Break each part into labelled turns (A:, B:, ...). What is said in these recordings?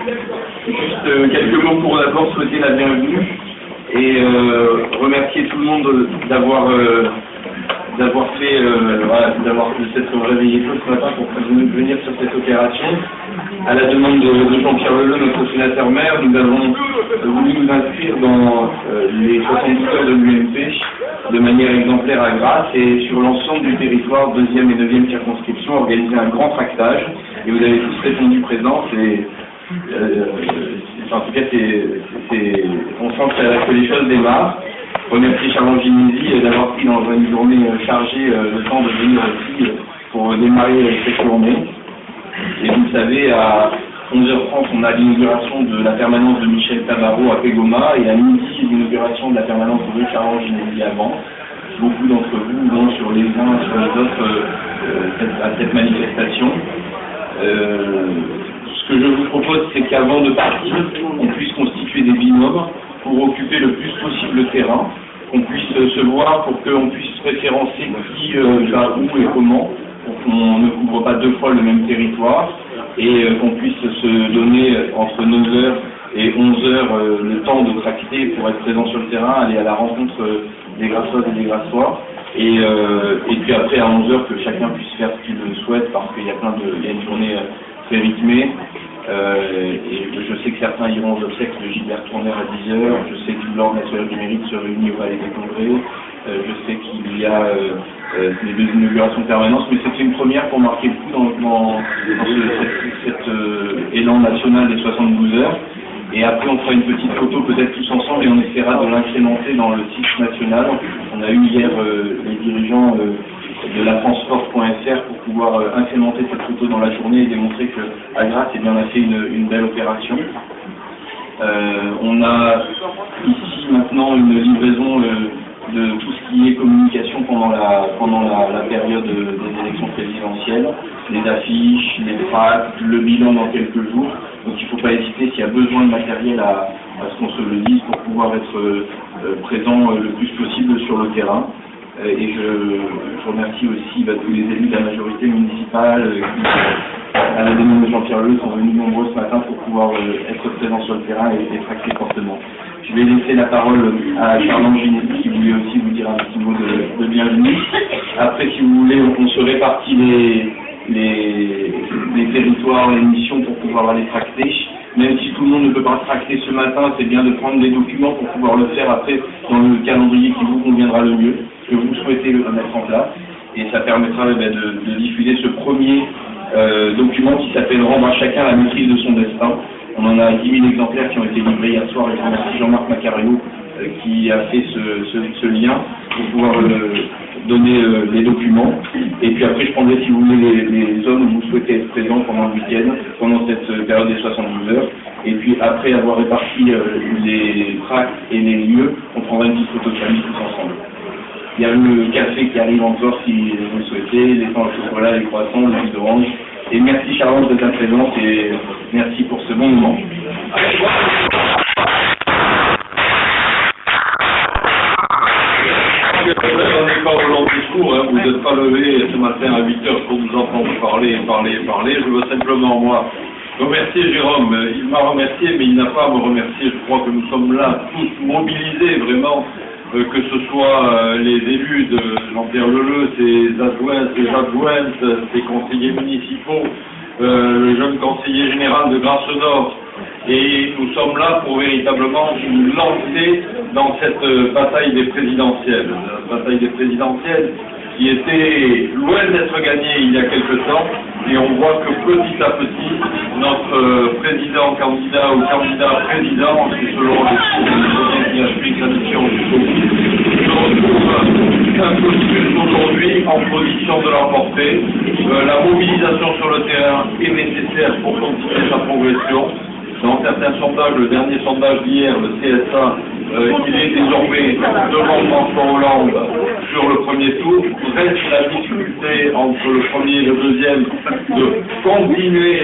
A: Juste quelques mots pour d'abord souhaiter la bienvenue et remercier tout le monde d'avoir fait, d'avoir s'être réveillé tôt ce matin pour venir sur cette opération. À la demande de Jean-Pierre Leleu, notre sénateur maire, nous avons voulu nous inscrire dans les 72 heures de l'UMP de manière exemplaire à Grasse et sur l'ensemble du territoire 2e et 9e circonscription organiser un grand tractage. Et vous avez tous répondu présent. En tout cas, on sent que les choses démarrent. Remercier Charles Ginesi d'avoir pris dans une journée chargée le temps de venir ici pour démarrer cette journée. Et vous le savez, à 11h30, on a l'inauguration de la permanence de Michel Tabarot à Pégoma et à midi, l'inauguration de la permanence de Charles Ginesi à Vence. Beaucoup d'entre vous vont sur les uns sur les autres à cette manifestation. Ce que je vous propose, c'est qu'avant de partir, on puisse constituer des binômes pour occuper le plus possible le terrain, qu'on puisse se voir pour qu'on puisse référencer qui va où et comment, pour qu'on ne couvre pas deux fois le même territoire, et qu'on puisse se donner entre 9h et 11h le temps de tracter pour être présent sur le terrain, aller à la rencontre des Grassoises et des Grassois, et puis après à 11h que chacun puisse faire ce qu'il souhaite, parce qu'il y a une journée très rythmée. Et je sais que certains iront aux obsèques de Gilbert Tourner à 10h, je sais que l'Ordre national du mérite se réunit au Palais des Congrès, je sais qu'il y a les deux inaugurations de permanence, mais c'était une première pour marquer le coup dans cet élan national des 72 heures. Et après, on fera une petite photo peut-être tous ensemble et on essaiera de l'incrémenter dans le site national. On a eu hier les dirigeants de la franceforce.fr pour pouvoir incrémenter cette photo dans la journée et démontrer que à Grasse, on a fait une belle opération. On a ici maintenant une livraison de tout ce qui est communication pendant la période des élections présidentielles, les affiches, les tracts, le bilan dans quelques jours. Donc il ne faut pas hésiter s'il y a besoin de matériel à ce qu'on se le dise pour pouvoir être présent le plus possible sur le terrain. Et je remercie aussi tous les élus de la majorité municipale qui, à la demande de Jean-Pierre Leleu, sont venus nombreux ce matin pour pouvoir être présents sur le terrain et tracter fortement. Je vais laisser la parole à Charles Ginesi qui voulait aussi vous dire un petit mot de bienvenue. Après, si vous voulez, on se répartit les territoires, les missions pour pouvoir aller tracter. Même si tout le monde ne peut pas tracter ce matin, c'est bien de prendre des documents pour pouvoir le faire après dans le calendrier qui vous conviendra le mieux, que vous souhaitez le mettre en place. Et ça permettra de diffuser ce premier document qui s'appelle « Rendre à chacun la maîtrise de son destin ». On en a 10 000 exemplaires qui ont été livrés hier soir et je remercie Jean-Marc Macario qui a fait ce lien pour pouvoir donner les documents. Et puis après, je prendrai, si vous voulez, les zones où vous souhaitez être présent pendant le week-end, pendant cette période des 72 heures. Et puis après avoir réparti les tracts et les lieux, on prendra une petite photo de famille tous ensemble. Il y a le café qui arrive encore si vous le souhaitez, les pains au chocolat, les croissants, le jus d'orange. Et merci Charlotte de ta présence et merci pour ce bon moment.
B: On n'est pas au long discours, hein. Vous n'êtes pas levé ce matin à 8h pour nous entendre parler. Je veux simplement, moi, remercier Jérôme. Il m'a remercié, mais il n'a pas à me remercier. Je crois que nous sommes là tous mobilisés vraiment, que ce soit les élus de Jean-Pierre Leleu, ses adjoints, ses adjointes, ses conseillers municipaux, le jeune conseiller général de Grasse-Nord. Et nous sommes là pour véritablement nous lancer dans cette bataille des présidentielles. La bataille des présidentielles qui était loin d'être gagnée il y a quelque temps. Et on voit que petit à petit, notre président-candidat ou candidat-président, selon les qui a suivi sa mission jusqu'au bout, se retrouve un peu plus aujourd'hui en position de l'emporter. La mobilisation sur le terrain est nécessaire pour continuer sa progression. Dans certains sondages, le dernier sondage d'hier, le CSA, il est désormais devant François Hollande sur le premier tour. Reste la difficulté entre le premier et le deuxième de continuer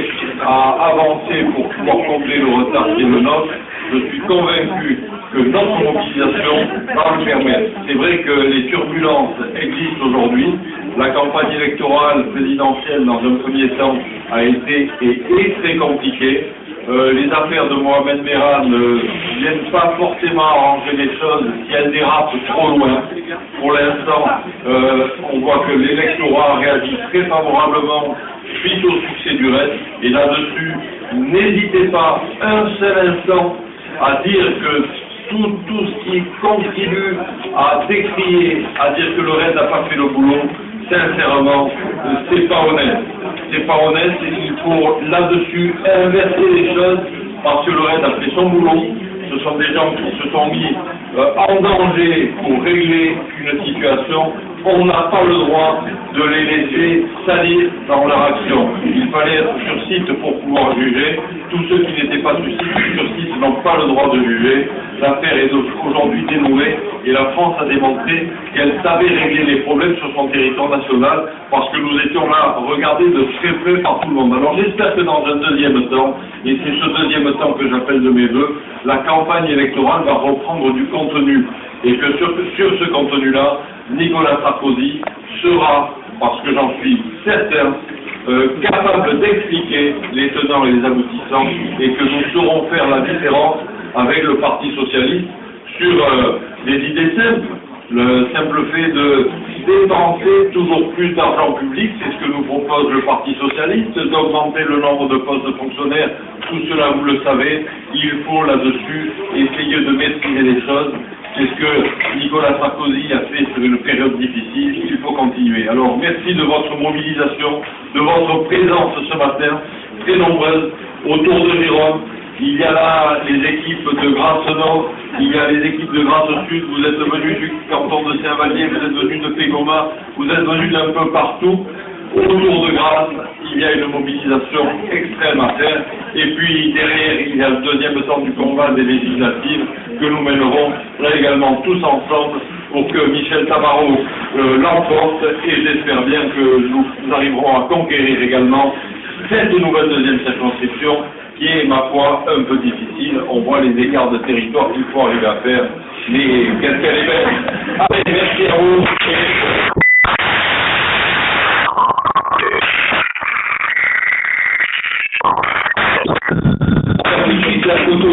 B: à avancer pour pouvoir combler le retard qui est le nôtre. Je suis convaincu que notre mobilisation va le permettre. C'est vrai que les turbulences existent aujourd'hui. La campagne électorale présidentielle, dans un premier temps, a été et est très compliquée. les affaires de Mohamed Merah ne viennent pas forcément arranger les choses si elles dérapent trop loin. Pour l'instant, on voit que l'électorat réagit très favorablement suite au succès du RAID. Et là-dessus, n'hésitez pas un seul instant à dire que tout ce qui contribue à décrier, à dire que le RAID n'a pas fait le boulot, sincèrement, c'est pas honnête. C'est pas honnête, et il faut là-dessus inverser les choses, parce que le RAID a fait son boulot. Ce sont des gens qui se sont mis en danger pour régler une situation. On n'a pas le droit de les laisser salir dans leur action. Il fallait être sur site pour pouvoir juger. Tous ceux qui n'étaient pas sur site n'ont pas le droit de juger. L'affaire est aujourd'hui dénouée et la France a démontré qu'elle savait régler les problèmes sur son territoire national parce que nous étions là regardés de très près par tout le monde. Alors j'espère que dans un deuxième temps, et c'est ce deuxième temps que j'appelle de mes vœux, la campagne électorale va reprendre du contenu et que sur ce contenu-là, Nicolas Sarkozy sera, parce que j'en suis certain, capable d'expliquer les tenants et les aboutissants et que nous saurons faire la différence avec le Parti Socialiste sur des idées simples. Le simple fait de dépenser toujours plus d'argent public, c'est ce que nous propose le Parti Socialiste, d'augmenter le nombre de postes de fonctionnaires, tout cela vous le savez, il faut là-dessus essayer de maîtriser les choses. C'est ce que Nicolas Sarkozy a fait sur une période difficile, il faut continuer. Alors merci de votre mobilisation, de votre présence ce matin, très nombreuse, autour de Jérôme. Il y a là les équipes de Grasse-Nord, il y a les équipes de Grasse-Sud, vous êtes venus du canton de Saint-Vallier, vous êtes venus de Pégoma, vous êtes venus d'un peu partout. Autour de Grasse, il y a une mobilisation extrême à faire. Et puis derrière, il y a le deuxième temps du combat des législatives que nous mènerons là également tous ensemble pour que Michel Tabarot l'emporte. Et j'espère bien que nous arriverons à conquérir également cette nouvelle deuxième circonscription qui est, ma foi, un peu difficile. On voit les écarts de territoire qu'il faut arriver à faire. Mais qu'est-ce qu'elle est belle! Allez, merci à vous. La photo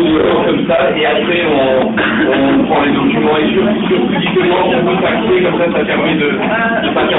B: comme ça et après on prend les documents et surtout dites-moi on peut taxer comme ça permet de passer